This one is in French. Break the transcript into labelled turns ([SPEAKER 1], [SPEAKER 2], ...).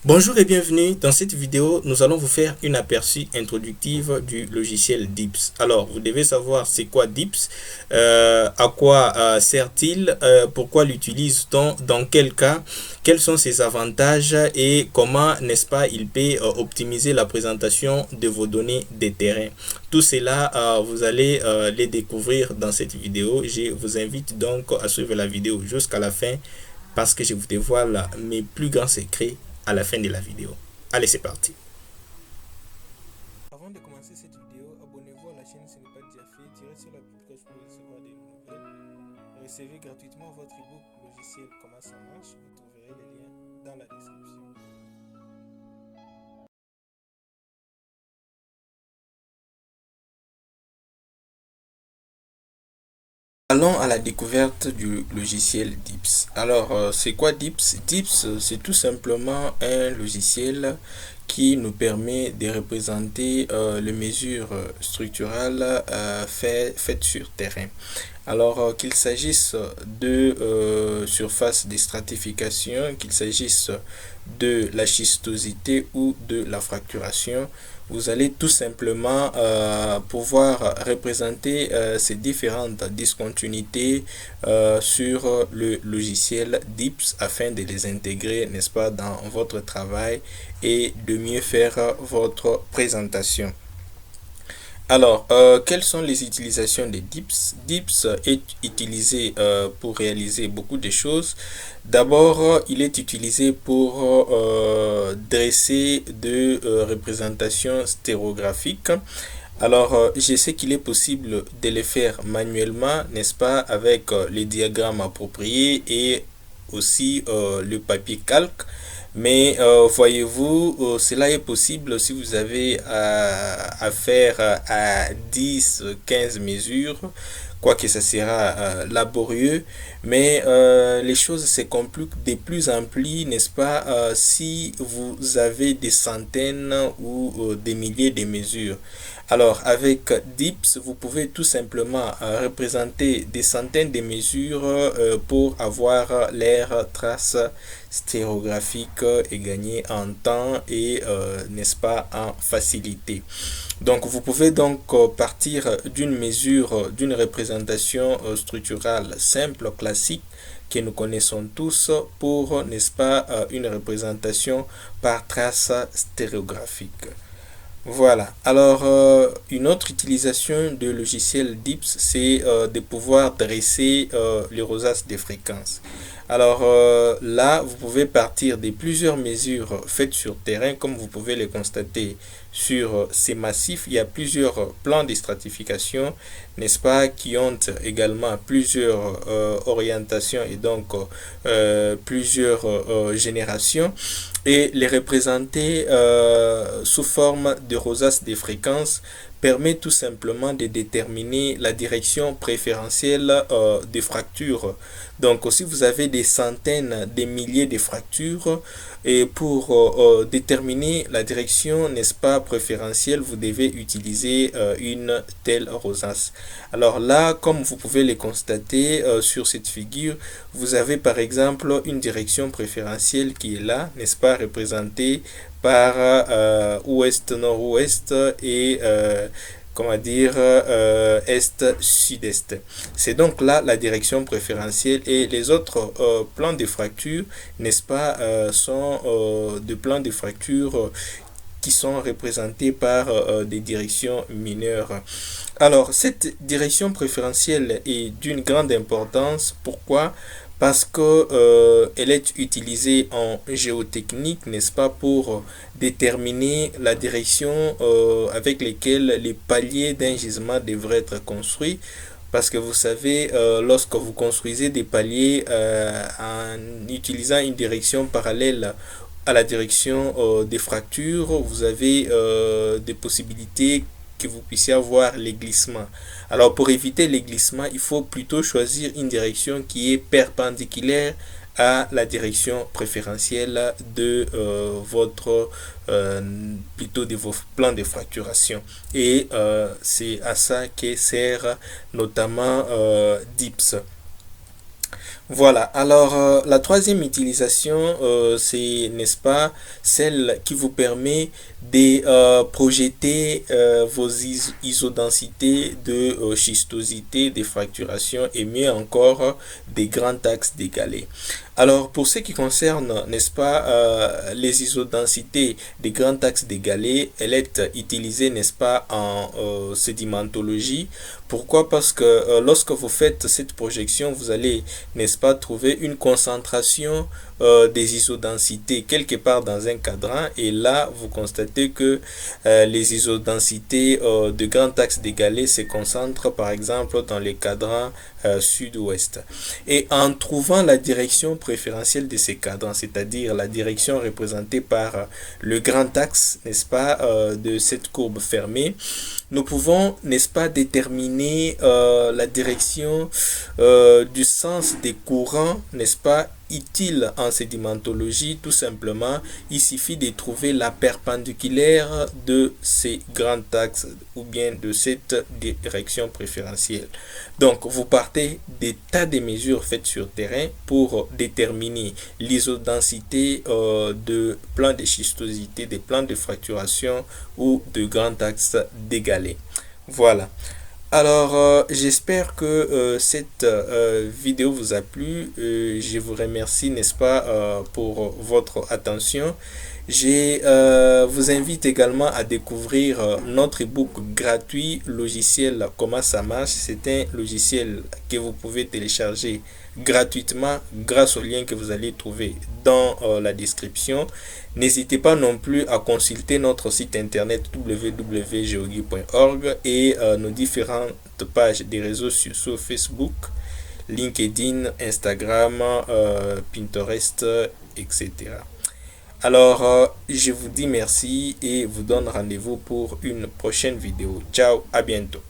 [SPEAKER 1] Bonjour et bienvenue. Dans cette vidéo, nous allons vous faire une aperçu introductive du logiciel Dips. Alors, vous devez savoir c'est quoi Dips, à quoi sert-il, pourquoi l'utilise-t-on, dans quel cas, quels sont ses avantages et comment, n'est-ce pas, il peut optimiser la présentation de vos données des terrains. Tout cela, vous allez les découvrir dans cette vidéo. Je vous invite donc à suivre la vidéo jusqu'à la fin parce que je vous dévoile mes plus grands secrets à la fin de la vidéo. Allez, c'est parti. Avant de commencer cette vidéo, abonnez-vous à la chaîne si ce n'est pas déjà fait. Tirez sur la petite cloche pour recevoir des nouvelles. Recevez gratuitement votre ebook logiciel Comment ça marche. Vous trouverez les liens dans la description. Allons à la découverte du logiciel Dips. Alors, c'est quoi Dips? Dips, c'est tout simplement un logiciel qui nous permet de représenter les mesures structurales faites sur terrain. Alors, qu'il s'agisse de surface de stratification, qu'il s'agisse de la schistosité ou de la fracturation, vous allez tout simplement pouvoir représenter ces différentes discontinuités sur le logiciel Dips afin de les intégrer, n'est-ce pas, dans votre travail et de mieux faire votre présentation. Alors, quelles sont les utilisations des Dips? Dips est utilisé pour réaliser beaucoup de choses. D'abord, il est utilisé pour dresser de représentations stéréographiques. Alors, je sais qu'il est possible de les faire manuellement, n'est-ce pas, avec les diagrammes appropriés et aussi le papier calque. Mais voyez-vous, cela est possible si vous avez à faire à 10, 15 mesures, quoique ça sera laborieux, mais les choses se compliquent de plus en plus, n'est-ce pas, si vous avez des centaines ou des milliers de mesures. Alors, avec Dips, vous pouvez tout simplement représenter des centaines de mesures pour avoir l'air trace stéréographique et gagner en temps et, n'est-ce pas, en facilité. Donc, vous pouvez donc partir d'une mesure, d'une représentation structurale simple, classique, que nous connaissons tous pour, n'est-ce pas, une représentation par trace stéréographique. Voilà. Alors, une autre utilisation de logiciel Dips, c'est de pouvoir dresser les rosaces des fréquences. Alors là, vous pouvez partir de plusieurs mesures faites sur terrain, comme vous pouvez le constater sur ces massifs. Il y a plusieurs plans de stratification, n'est-ce pas, qui ont également plusieurs orientations et donc plusieurs générations, et les représenter sous forme de rosaces de fréquences permet tout simplement de déterminer la direction préférentielle des fractures. Donc, si vous avez des centaines, des milliers de fractures, et pour déterminer la direction, n'est-ce pas, préférentielle, vous devez utiliser une telle rosace. Alors là, comme vous pouvez le constater sur cette figure, vous avez par exemple une direction préférentielle qui est là, n'est-ce pas, représentée par ouest-nord-ouest et comment dire, est-sud-est. C'est donc là la direction préférentielle, et les autres plans de fracture, n'est-ce pas, sont des plans de fracture qui sont représentés par des directions mineures. Alors, cette direction préférentielle est d'une grande importance. Pourquoi? Parce que elle est utilisée en géotechnique, n'est-ce pas, pour déterminer la direction avec laquelle les paliers d'un gisement devraient être construits. Parce que vous savez, lorsque vous construisez des paliers en utilisant une direction parallèle à la direction des fractures, vous avez des possibilités que vous puissiez avoir les glissements. Alors, pour éviter les glissements, il faut plutôt choisir une direction qui est perpendiculaire à la direction préférentielle de votre plutôt de vos plans de fracturation, et c'est à ça que sert notamment Dips. Voilà, alors la troisième utilisation, c'est, n'est-ce pas, celle qui vous permet de projeter vos isodensités de schistosité, des fracturations et mieux encore des grands axes dégalés. Alors pour ce qui concerne, n'est-ce pas, les isodensités des grands axes dégalés, elle est utilisée, n'est-ce pas, en sédimentologie. Pourquoi? Parce que lorsque vous faites cette projection, vous allez, n'est-ce pas, trouver une concentration des isodensités quelque part dans un cadran, et là vous constatez que les isodensités de grands axes dégalés se concentrent par exemple dans les cadrans sud-ouest. Et en trouvant la direction préférentielle de ces cadrans, c'est-à-dire la direction représentée par le grand axe, n'est-ce pas, de cette courbe fermée, nous pouvons, n'est-ce pas, déterminer la direction du sens des courants, n'est-ce pas, utiles en sédimentologie. Tout simplement, il suffit de trouver la perpendiculaire de ces grands axes ou bien de cette direction préférentielle. Donc, vous partez des tas de mesures faites sur terrain pour déterminer l'isodensité de plans de schistosité, des plans de fracturation ou de grands axes dégalés. Voilà. Alors, j'espère que cette vidéo vous a plu. Je vous remercie, n'est-ce pas, pour votre attention. Je vous invite également à découvrir notre ebook gratuit logiciel Comment ça marche. C'est un logiciel que vous pouvez télécharger gratuitement grâce au lien que vous allez trouver dans la description. N'hésitez pas non plus à consulter notre site internet www.geogi.org et nos différentes pages des réseaux sociaux Facebook, LinkedIn, Instagram, Pinterest, etc. Alors, je vous dis merci et vous donne rendez-vous pour une prochaine vidéo. Ciao, à bientôt.